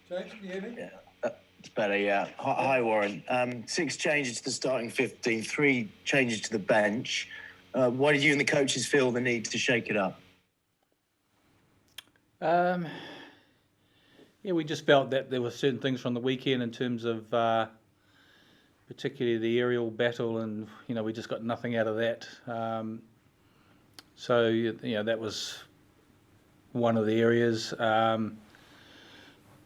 James, can you hear me? Yeah, it's better, yeah. Hi, Warren. 6 changes to the starting 15, 3 changes to the bench. Why did you and the coaches feel the need to shake it up? Yeah, we just felt that there were certain things from the weekend in terms of particularly the aerial battle, and we just got nothing out of that. So that was one of the areas.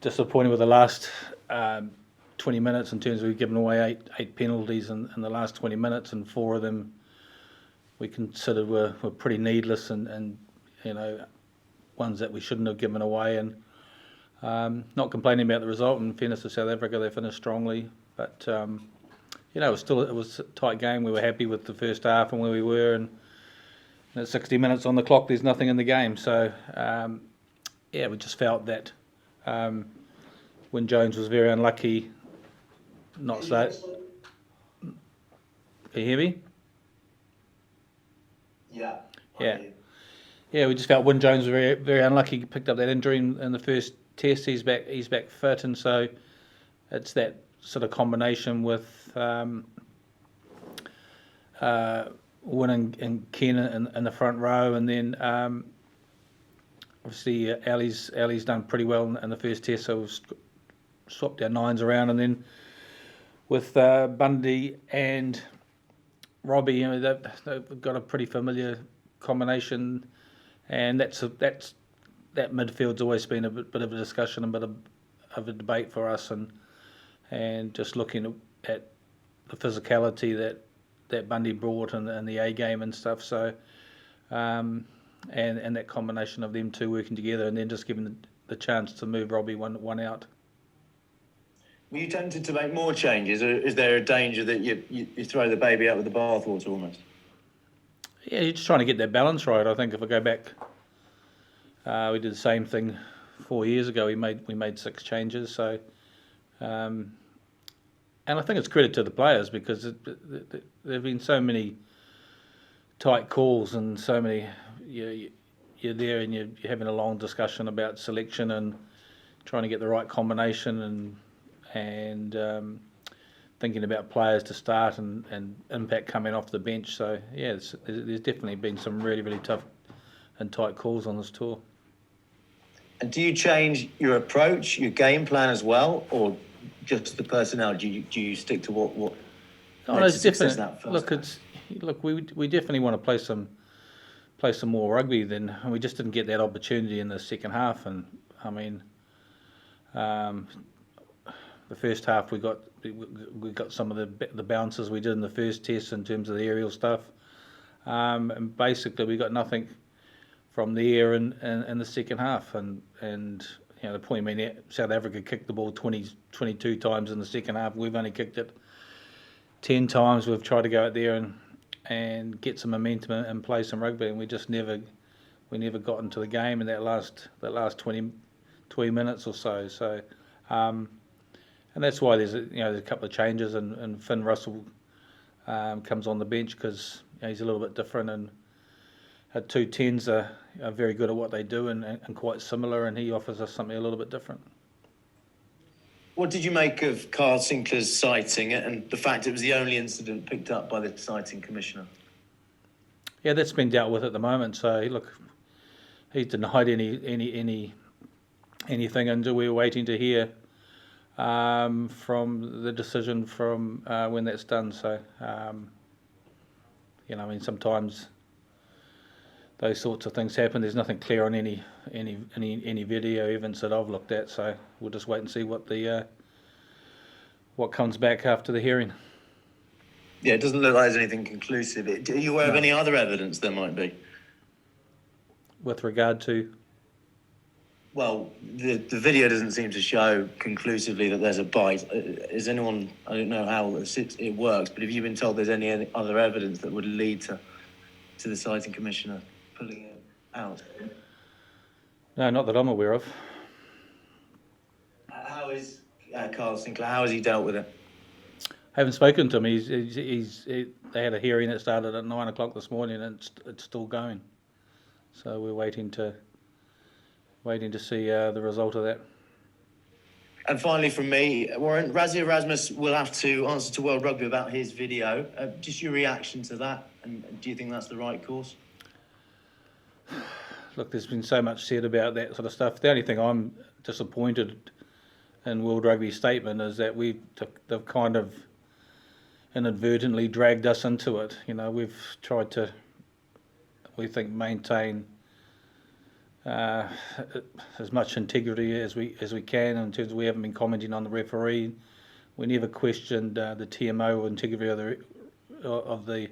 Disappointed with the last 20 minutes in terms of we've given away eight penalties in the last 20 minutes, and 4 of them we considered were pretty needless and ones that we shouldn't have given away. And not complaining about the result. In fairness to South Africa, they finished strongly, but it was a tight game. We were happy with the first half and where we were, and at 60 minutes on the clock, there's nothing in the game. So we just felt that Wyn Jones was very unlucky. Not so. Can you hear me? Yeah. Yeah, we just felt Wyn Jones was very, very unlucky. He picked up that injury in the first test. He's back fit, and so it's that sort of combination with Wyn and Ken in the front row, and then obviously Ali's done pretty well in the first test, so we've swapped our 9s around, and then with Bundy and Robbie, they've got a pretty familiar combination, and that midfield's always been a bit of a discussion, a bit of a debate for us, and just looking at the physicality that Bundy brought in the A game and stuff. So, and that combination of them two working together, and then just giving the chance to move Robbie one out. Were you tempted to make more changes, or is there a danger that you throw the baby out with the bathwater almost? Yeah, you're just trying to get that balance right. I think if I go back, we did the same thing 4 years ago. We made 6 changes. So, and I think it's credit to the players, because there have been so many tight calls and so many. You're there and you're having a long discussion about selection and trying to get the right combination and thinking about players to start and impact coming off the bench. So yeah, there's definitely been some really, really tough and tight calls on this tour. And do you change your approach, your game plan as well, or just the personnel? Do you stick to what? No, it's different. Look, we definitely want to play some more rugby. And we just didn't get that opportunity in the second half. And I mean, the first half we got some of the bounces we did in the first test in terms of the aerial stuff, and basically we got nothing from there in the second half. And the point being, South Africa kicked the ball 22 times in the second half. We've only kicked it 10 times. We've tried to go out there and get some momentum and play some rugby, and we never got into the game in that last 20 minutes or so. So. And that's why there's a couple of changes, and Finn Russell comes on the bench because he's a little bit different, and our 2 10s are very good at what they do and quite similar, and he offers us something a little bit different. What did you make of Carl Sinclair's sighting and the fact it was the only incident picked up by the sighting commissioner? Yeah, that's been dealt with at the moment. So look, he's denied anything until we're waiting to hear from the decision from when that's done. So, sometimes those sorts of things happen. There's nothing clear on any video evidence that I've looked at. So we'll just wait and see what comes back after the hearing. Yeah, it doesn't look like there's anything conclusive. Are you aware of any other evidence there might be? With regard to? Well, the video doesn't seem to show conclusively that there's a bite. Is anyone, I don't know how it works, but have you been told there's any other evidence that would lead to the sighting commissioner pulling it out? No, not that I'm aware of. How is Carl Sinclair, how has he dealt with it? I haven't spoken to him. They had a hearing that started at 9 o'clock this morning, and it's still going. So we're waiting to see the result of that. And finally, from me, Warren, Razzie Erasmus will have to answer to World Rugby about his video. Just your reaction to that, and do you think that's the right course? Look, there's been so much said about that sort of stuff. The only thing I'm disappointed in World Rugby's statement is that they've kind of inadvertently dragged us into it. You know, we've tried to, we think, maintain as much integrity as we can in terms of we haven't been commenting on the referee. We never questioned the TMO or integrity of the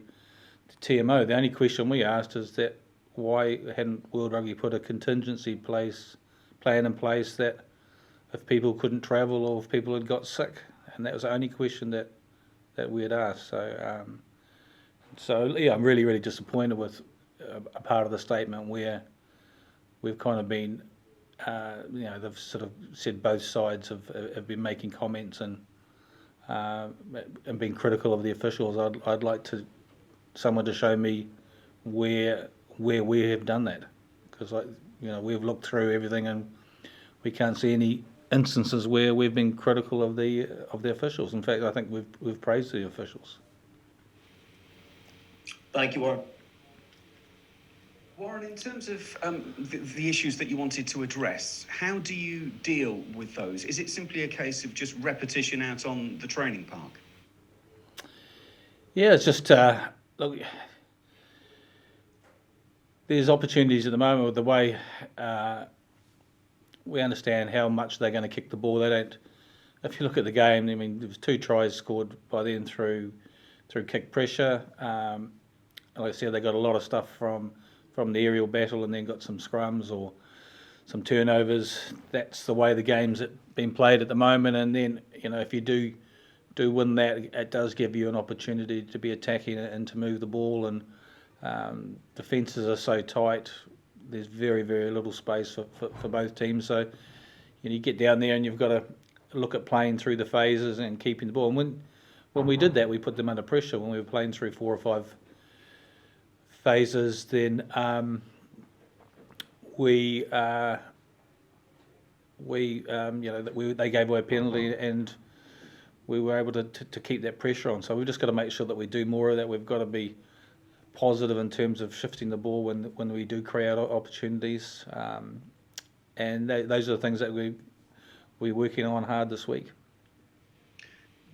TMO. The only question we asked is that why hadn't World Rugby put a contingency plan in place that if people couldn't travel or if people had got sick, and that was the only question that we had asked. So yeah, I'm really disappointed with a part of the statement where we've kind of been, they've sort of said both sides have been making comments and been critical of the officials. I'd like someone to show me where we have done that, because we've looked through everything and we can't see any instances where we've been critical of the officials. In fact, I think we've praised the officials. Thank you, Warren. Warren, in terms of the issues that you wanted to address, how do you deal with those? Is it simply a case of just repetition out on the training park? Yeah, it's just look. There's opportunities at the moment with the way we understand how much they're going to kick the ball. They don't. If you look at the game, I mean, there was 2 tries scored by then through kick pressure. Like I said, they got a lot of stuff from the aerial battle, and then got some scrums or some turnovers. That's the way the game's been played at the moment. And then, if you do win that, it does give you an opportunity to be attacking it and to move the ball. And defences are so tight. There's very little space for both teams. So you get down there and you've got to look at playing through the phases and keeping the ball. And when we did that, we put them under pressure. When we were playing through 4 or 5 phases, then they gave away a penalty and we were able to keep that pressure on. So we've just got to make sure that we do more of that. We've got to be positive in terms of shifting the ball when we do create opportunities, and those are the things that we're working on hard this week.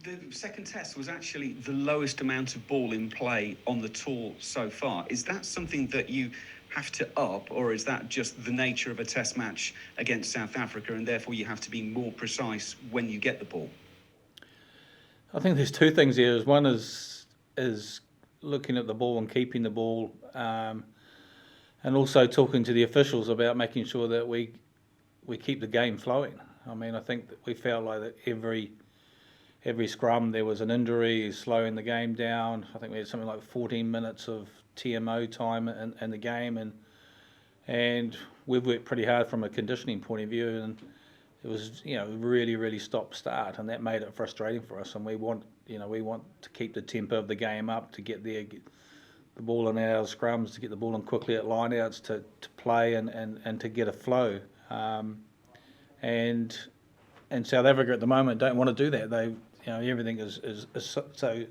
The second test was actually the lowest amount of ball in play on the tour so far. Is that something that you have to up, or is that just the nature of a test match against South Africa and therefore you have to be more precise when you get the ball? I think there's 2 things here. One is looking at the ball and keeping the ball, and also talking to the officials about making sure that we keep the game flowing. I mean, I think that we felt like that every scrum there was an injury slowing the game down. I think we had something like 14 minutes of TMO time in the game, and we've worked pretty hard from a conditioning point of view, and it was really stop-start, and that made it frustrating for us. And we want to keep the tempo of the game up, to get the ball in our scrums, to get the ball in quickly at lineouts, to play and to get a flow. And South Africa at the moment don't want to do that. They everything is so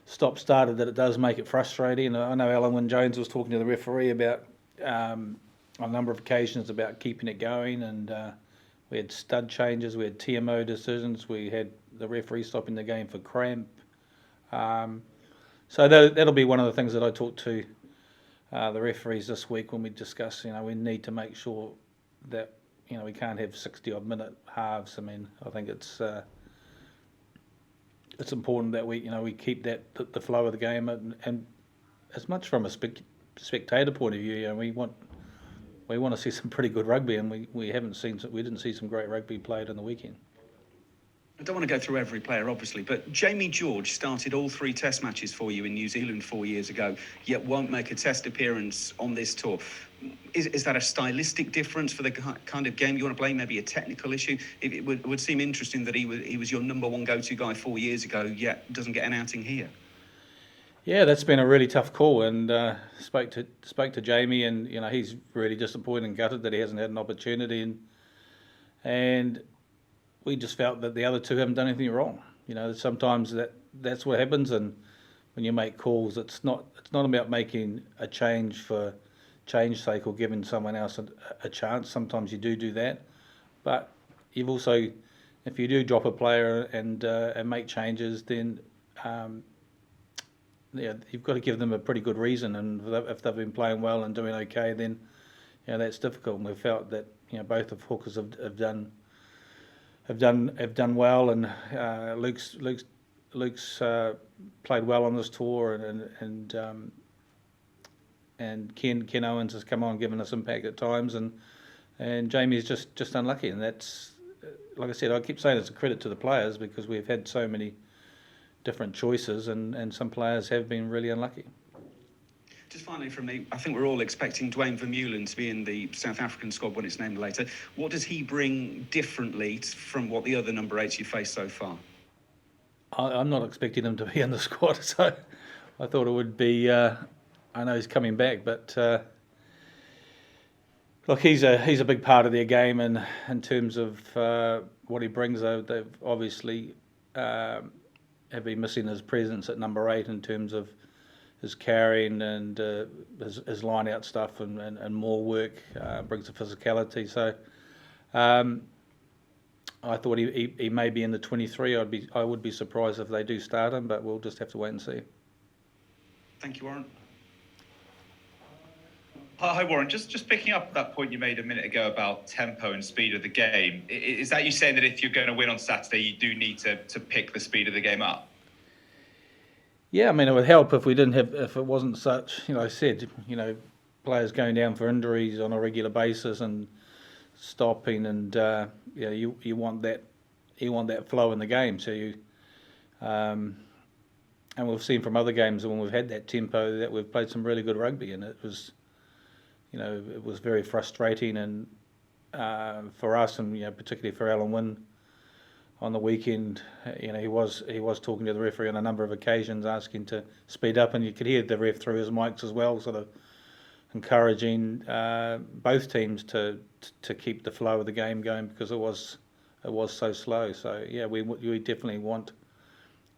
stop-started that it does make it frustrating. And I know Alan Wynne-Jones was talking to the referee about on a number of occasions about keeping it going, and we had stud changes, we had TMO decisions, we had the referee stopping the game for cramp. So that'll be one of the things that I talk to the referees this week when we discuss. We need to make sure that we can't have 60-odd minute halves. I mean, I think it's important that we keep the flow of the game, and as much from a spectator point of view, we want to see some pretty good rugby, and we didn't see some great rugby played on the weekend. I don't want to go through every player, obviously, but Jamie George started all 3 test matches for you in New Zealand 4 years ago, yet won't make a test appearance on this tour. Is that a stylistic difference for the kind of game you want to play, maybe a technical issue? It would seem interesting that he was your number 1 go-to guy 4 years ago, yet doesn't get an outing here. Yeah, that's been a really tough call, and spoke to Jamie, and he's really disappointed and gutted that he hasn't had an opportunity, and we just felt that the other two haven't done anything wrong. Sometimes that's what happens, and when you make calls, it's not about making a change for change's sake or giving someone else a chance. Sometimes you do that, but you've also, if you do drop a player and make changes, then you've got to give them a pretty good reason. And if they've been playing well and doing okay, then that's difficult. And we felt that both of hookers have done well, and Luke's played well on this tour, and Ken Owens has come on, given us impact at times, and Jamie's just unlucky, and that's, like I said, I keep saying it's a credit to the players because we've had so many different choices, and some players have been really unlucky. Just finally from me, I think we're all expecting Dwayne Vermeulen to be in the South African squad when it's named later. What does he bring differently from what the other number 8s you faced so far? I'm not expecting him to be in the squad, so I thought it would be. I know he's coming back, but look, he's a big part of their game, and in terms of what he brings, they've obviously have been missing his presence at number 8 in terms of his carrying and his line-out stuff and more work, brings the physicality. So I thought he may be in the 23. I would be surprised if they do start him, but we'll just have to wait and see. Thank you, Warren. Hi, Warren. Just picking up that point you made a minute ago about tempo and speed of the game. Is that you saying that if you're going to win on Saturday, you do need to pick the speed of the game up? Yeah, I mean, it would help if it wasn't such, I said, players going down for injuries on a regular basis and stopping, and you want that flow in the game. So and we've seen from other games when we've had that tempo that we've played some really good rugby, and it was very frustrating, and for us, and particularly for Alan Wynne on the weekend, he was talking to the referee on a number of occasions, asking to speed up, and you could hear the ref through his mics as well, sort of encouraging both teams to keep the flow of the game going because it was so slow. So yeah, we definitely want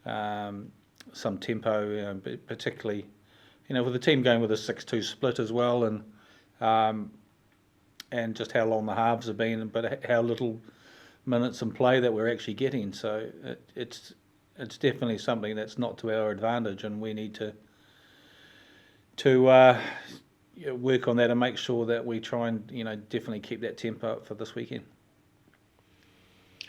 some tempo, particularly with the team going with a 6-2 split as well, and just how long the halves have been, but how little minutes in play that we're actually getting. So it's definitely something that's not to our advantage, and we need to work on that and make sure that we try and definitely keep that tempo up for this weekend.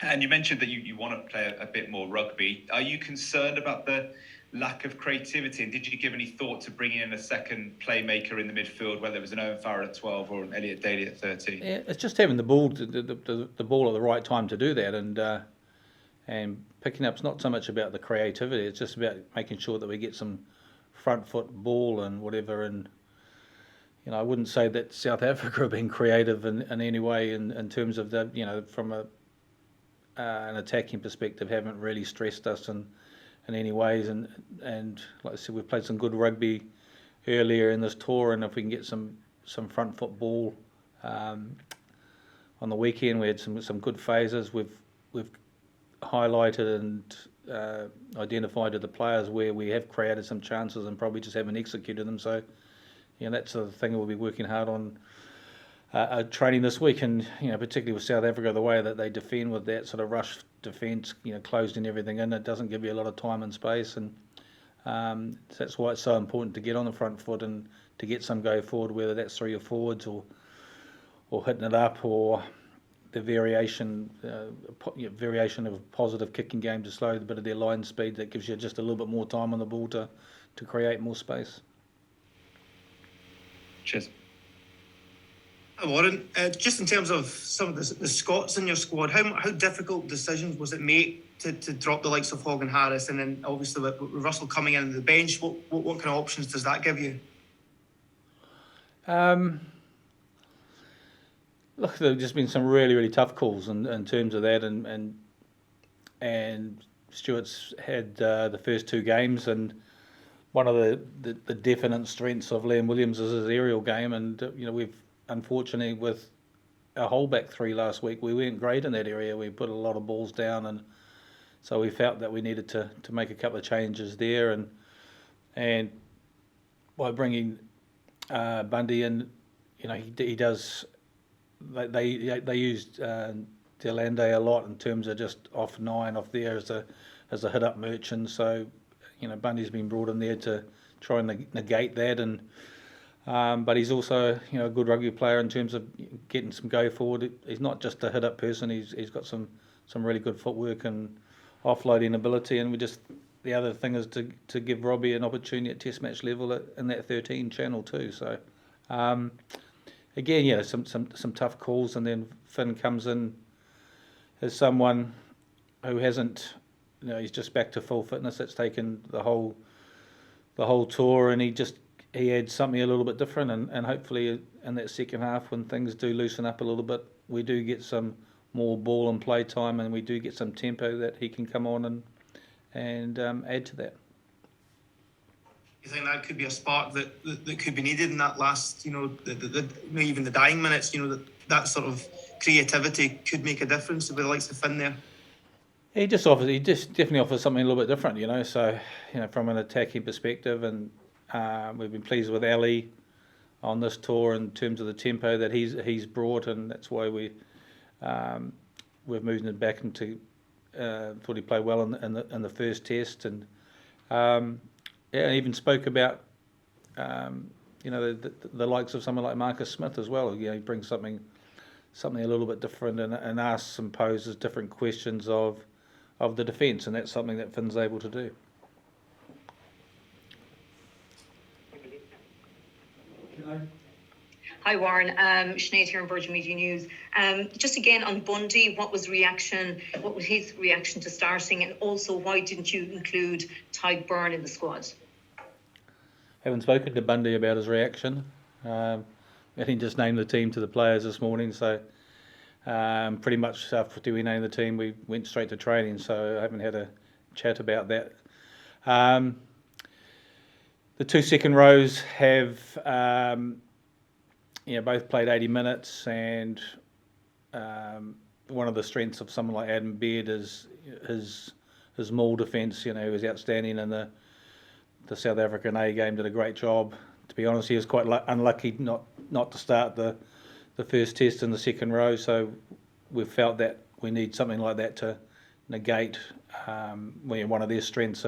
And you mentioned that you want to play a bit more rugby. Are you concerned about the lack of creativity, and did you give any thought to bringing in a second playmaker in the midfield, whether it was an Owen Farrell at 12 or an Elliot Daly at 13? Yeah, it's just having the ball the ball at the right time to do that, and picking up's not so much about the creativity, it's just about making sure that we get some front foot ball and whatever. And I wouldn't say that South Africa have been creative in any way in terms of the from an attacking perspective, haven't really stressed us in any ways, and like I said, we've played some good rugby earlier in this tour, and if we can get some front foot ball on the weekend, we had some good phases. We've highlighted and identified to the players where we have created some chances and probably just haven't executed them. So that's the thing we'll be working hard on training this week, and particularly with South Africa, the way that they defend with that sort of rush defence, closing everything in, it doesn't give you a lot of time and space, and that's why it's so important to get on the front foot and to get some go forward, whether that's through your forwards or hitting it up, or the variation of a positive kicking game to slow a bit of their line speed. That gives you just a little bit more time on the ball to create more space. Cheers. Warren, just in terms of some of the Scots in your squad, how difficult decisions was it make to drop the likes of Hogg and Harris, and then obviously with Russell coming in on the bench, what kind of options does that give you? Look, there've just been some really, really tough calls in terms of that, and Stuart's had the first two games, and one of the definite strengths of Liam Williams is his aerial game, and we've unfortunately with our whole back three last week, we weren't great in that area. We put a lot of balls down, and so we felt that we needed to make a couple of changes there, and by bringing Bundy in, he does. They used Gatland a lot in terms of just off 9 off there as a hit up merchant. So Bundy's been brought in there to try and negate that, and but he's also a good rugby player in terms of getting some go forward. He's not just a hit up person. He's got some really good footwork and offloading ability, and the other thing is to give Robbie an opportunity at Test match level in that 13 channel too. So again, some tough calls, and then Finn comes in as someone who hasn't, he's just back to full fitness. It's taken the whole tour, and he adds something a little bit different, and hopefully in that second half when things do loosen up a little bit, we do get some more ball and play time, and we do get some tempo that he can come on and add to that. You think that could be a spark that could be needed in that last, even the dying minutes, that sort of creativity could make a difference with the likes of Finn there? He definitely offers something a little bit different, so, from an attacking perspective, and we've been pleased with Ali on this tour in terms of the tempo that he's brought, and that's why we've moved him back into, thought he played well in the first test, and even spoke about the likes of someone like Marcus Smith as well. He brings something a little bit different, and asks and poses different questions of the defence, and that's something that Finn's able to do. Hi Warren, Sinead here in Virgin Media News. Just again on Bundy, what was his reaction to starting, and also why didn't you include Tyke Byrne in the squad? Haven't spoken to Bundy about his reaction. I think he just named the team to the players this morning, so pretty much after we named the team, we went straight to training, so I haven't had a chat about that. The two second rows have both played 80 minutes, and one of the strengths of someone like Adam Baird is his maul defence. He was outstanding in the South African A game, did a great job. To be honest, he was quite unlucky not to start the first test in the second row, so we've felt that we need something like that to negate one of their strengths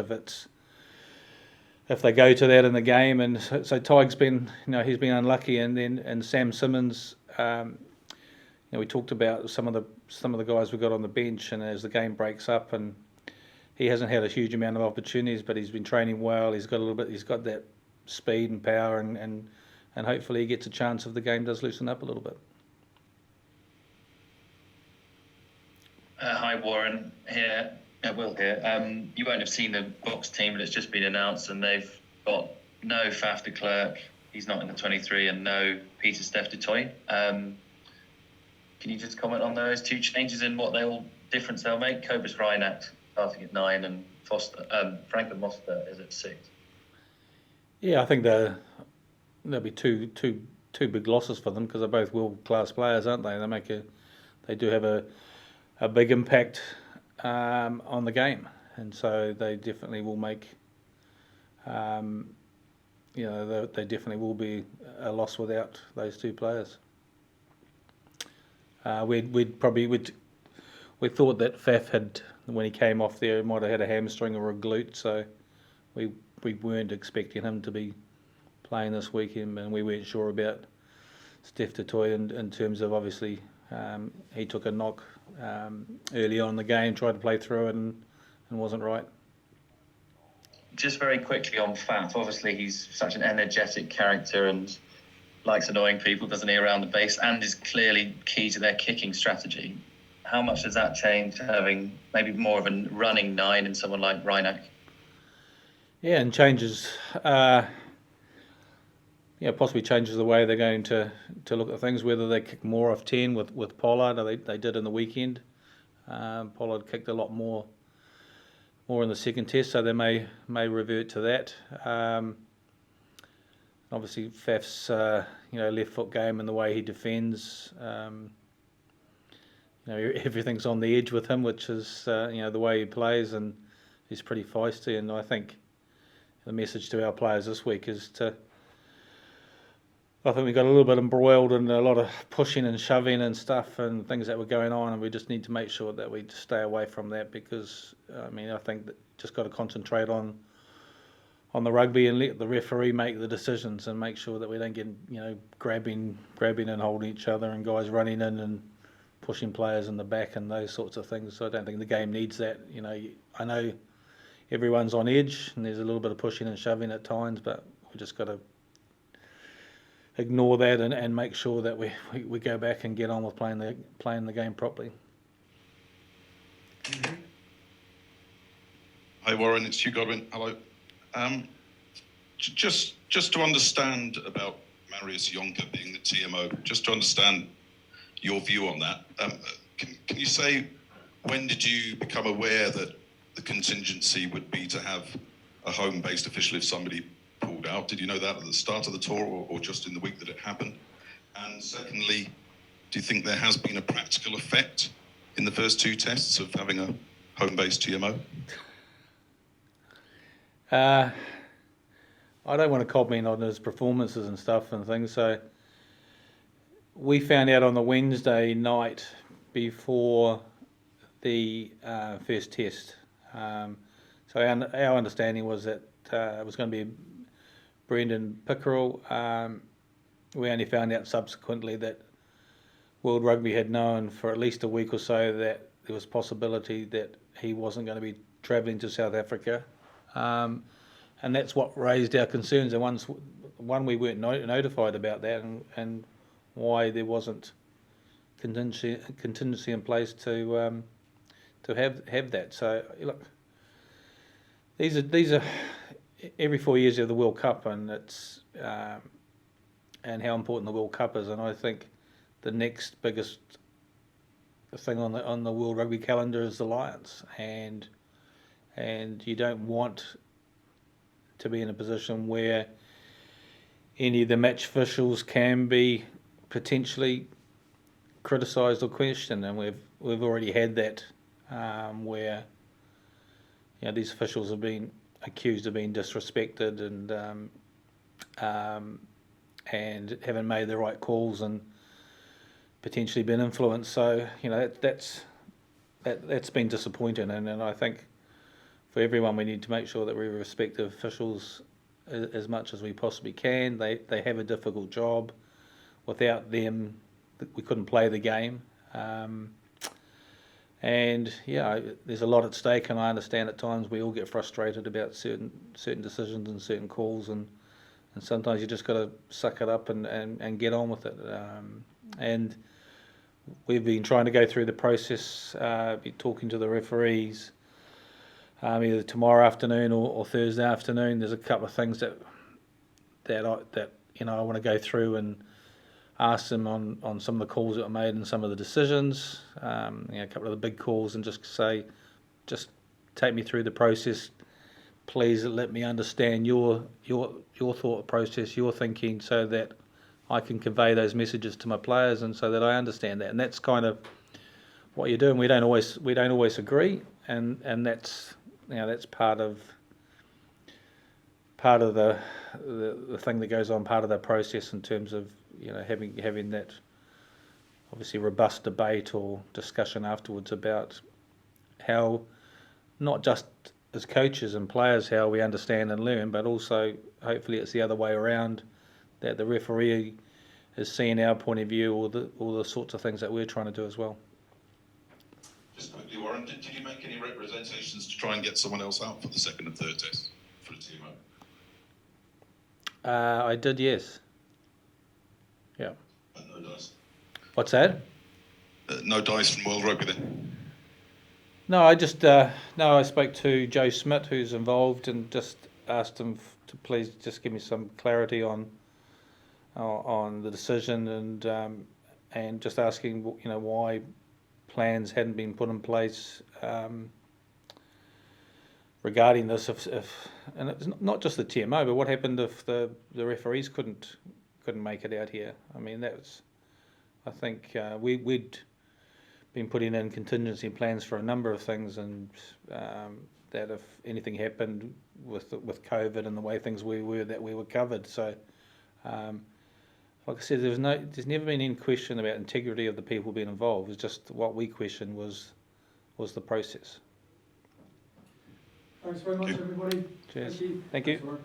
if they go to that in the game. And so Tyke's been, he's been unlucky, and Sam Simmons, we talked about some of the guys we've got on the bench, and as the game breaks up, and he hasn't had a huge amount of opportunities, but he's been training well. He's got that speed and power, and hopefully he gets a chance if the game does loosen up a little bit. Hi Warren, here. Will here. You won't have seen the Boks team, but it's just been announced, and they've got no Faf de Klerk, he's not in the 23, and no Peter Steph du Toit. Can you just comment on those two changes and what difference they'll make? Cobus Reinach starting at 9, and Franklin Moster is at 6. Yeah, I think there'll be two big losses for them, because they're both world-class players, aren't they? They do have a big impact on the game, and so they definitely will make. They definitely will be a loss without those two players. We thought that Faf had, when he came off there, might have had a hamstring or a glute, so we weren't expecting him to be playing this weekend, and we weren't sure about Steph du Toit in terms of, obviously, he took a knock early on in the game, tried to play through it, and wasn't right. Just very quickly on Faf, obviously he's such an energetic character and likes annoying people, doesn't he, around the base, and is clearly key to their kicking strategy. How much does that change, having maybe more of a running 9 in someone like Reinach? Yeah, and changes, possibly changes the way they're going to look at things, whether they kick more off 10 with Pollard, or they did in the weekend. Pollard kicked a lot more in the second test, so they may revert to that. Obviously, Faf's left foot game and the way he defends, everything's on the edge with him, which is the way he plays, and he's pretty feisty. And I think the message to our players this week is I think we got a little bit embroiled in a lot of pushing and shoving and stuff and things that were going on, and we just need to make sure that we stay away from that, because I think that just got to concentrate on the rugby and let the referee make the decisions and make sure that we don't get grabbing and holding each other and guys running in and pushing players in the back and those sorts of things. So I don't think the game needs that. I know everyone's on edge and there's a little bit of pushing and shoving at times, but we just got to ignore that and make sure that we go back and get on with playing the game properly. Hi Warren, it's Hugh Godwin. Hello. Just to understand about Marius Jonker being the TMO, just to understand your view on that, can you say, when did you become aware that the contingency would be to have a home-based official if somebody pulled out? Did you know that at the start of the tour or just in the week that it happened? And secondly, do you think there has been a practical effect in the first two tests of having a home-based TMO? I don't want to comment on his performances and stuff and things. So we found out on the Wednesday night before the first test. So our understanding was that it was going to be Brendan Pickerel. We only found out subsequently that World Rugby had known for at least a week or so that there was possibility that he wasn't going to be travelling to South Africa. And that's what raised our concerns. And we weren't notified about that, and why there wasn't contingency in place to have that. So look, these are every 4 years you have the World Cup, and it's and how important the World Cup is. And I think the next biggest thing on the World Rugby calendar is the Lions, and you don't want to be in a position where any of the match officials can be potentially criticised or questioned, and we've already had that where these officials have been accused of being disrespected and haven't made the right calls and potentially been influenced. So that's been disappointing, and I think for everyone we need to make sure that we respect the officials as much as we possibly can. They have a difficult job. Without them, we couldn't play the game. And there's a lot at stake, and I understand at times we all get frustrated about certain decisions and certain calls, and sometimes you just got to suck it up and get on with it. And we've been trying to go through the process, be talking to the referees, either tomorrow afternoon or Thursday afternoon. There's a couple of things that I want to go through and ask them on some of the calls that were made and some of the decisions, a couple of the big calls, and just say, just take me through the process. Please let me understand your thought process, your thinking, so that I can convey those messages to my players, and so that I understand that. And that's kind of what you're doing. We don't always agree, and that's part of the thing that goes on, part of the process in terms of having that obviously robust debate or discussion afterwards about how, not just as coaches and players, how we understand and learn, but also hopefully it's the other way around, that the referee is seeing our point of view, or the sorts of things that we're trying to do as well. Just quickly, Warren, did you make any representations to try and get someone else out for the second and third test for the TMO? I did, yes. Yeah. No dice. What's that? No dice from World Rugby then? No, I spoke to Joe Smith, who's involved, and just asked him to please just give me some clarity on the decision, and just asking why plans hadn't been put in place regarding this. And it's not just the TMO, but what happened if the referees couldn't make it out here? I mean, I think we'd been putting in contingency plans for a number of things, and that if anything happened with COVID and the way things were, that we were covered. So, like I said, there's never been any question about integrity of the people being involved. It's just what we questioned was the process. Thanks very much, everybody. Cheers. Thank you. Thank you.